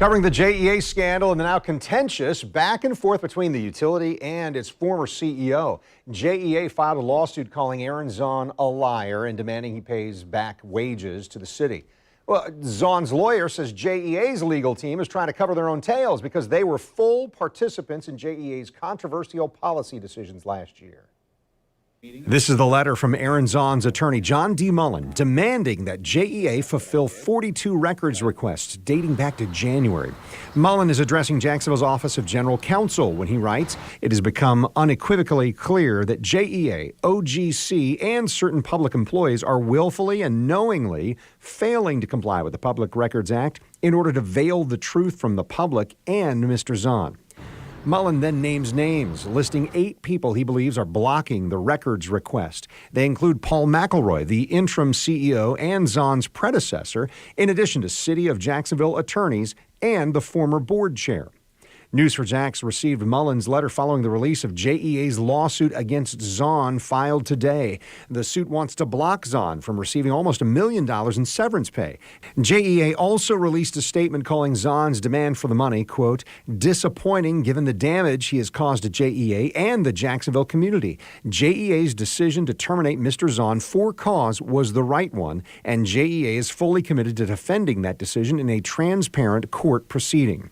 Covering the JEA scandal and the now contentious back and forth between the utility and its former CEO. JEA filed a lawsuit calling Aaron Zahn a liar and demanding he pays back wages to the city. Well, Zahn's lawyer says JEA's legal team is trying to cover their own tails because they were full participants in JEA's controversial policy decisions last year. This is the letter from Aaron Zahn's attorney, John D. Mullen, demanding that JEA fulfill 42 records requests dating back to January. Mullen is addressing Jacksonville's Office of General Counsel when he writes, "It has become unequivocally clear that JEA, OGC, and certain public employees are willfully and knowingly failing to comply with the Public Records Act in order to veil the truth from the public and Mr. Zahn." Mullen then names names, listing 8 people he believes are blocking the records request. They include Paul McElroy, the interim CEO and Zahn's predecessor, in addition to City of Jacksonville attorneys and the former board chair. News4Jax received Mullen's letter following the release of JEA's lawsuit against Zahn filed today. The suit wants to block Zahn from receiving almost $1 million in severance pay. JEA also released a statement calling Zahn's demand for the money, quote, disappointing given the damage he has caused to JEA and the Jacksonville community. JEA's decision to terminate Mr. Zahn for cause was the right one, and JEA is fully committed to defending that decision in a transparent court proceeding.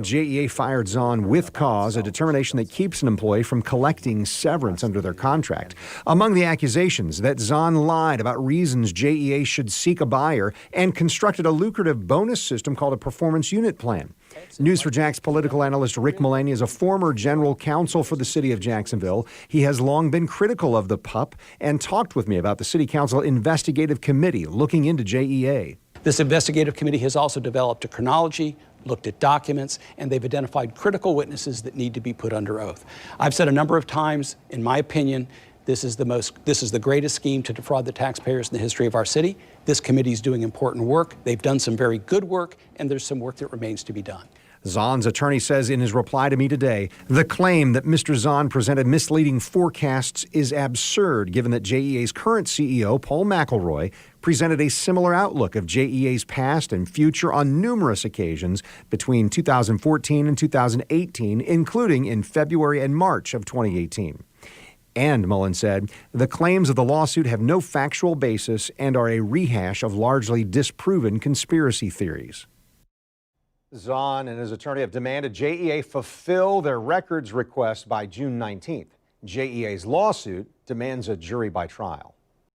JEA fired Zahn with cause, a determination that keeps an employee from collecting severance under their contract. Among the accusations, that Zahn lied about reasons JEA should seek a buyer and constructed a lucrative bonus system called a performance unit plan. News4Jax political analyst Rick Mullaney is a former general counsel for the city of Jacksonville. He has long been critical of the PUP and talked with me about the city council investigative committee looking into JEA. This investigative committee has also developed a chronology, looked at documents, and they've identified critical witnesses that need to be put under oath. I've said a number of times, in my opinion, this is the greatest scheme to defraud the taxpayers in the history of our city. This committee is doing important work. They've done some very good work, and there's some work that remains to be done. Zahn's attorney says in his reply to me today, the claim that Mr. Zahn presented misleading forecasts is absurd, given that JEA's current CEO, Paul McElroy, presented a similar outlook of JEA's past and future on numerous occasions between 2014 and 2018, including in February and March of 2018. And, Mullen said, the claims of the lawsuit have no factual basis and are a rehash of largely disproven conspiracy theories. Zahn and his attorney have demanded JEA fulfill their records request by June 19th. JEA's lawsuit demands a jury by trial.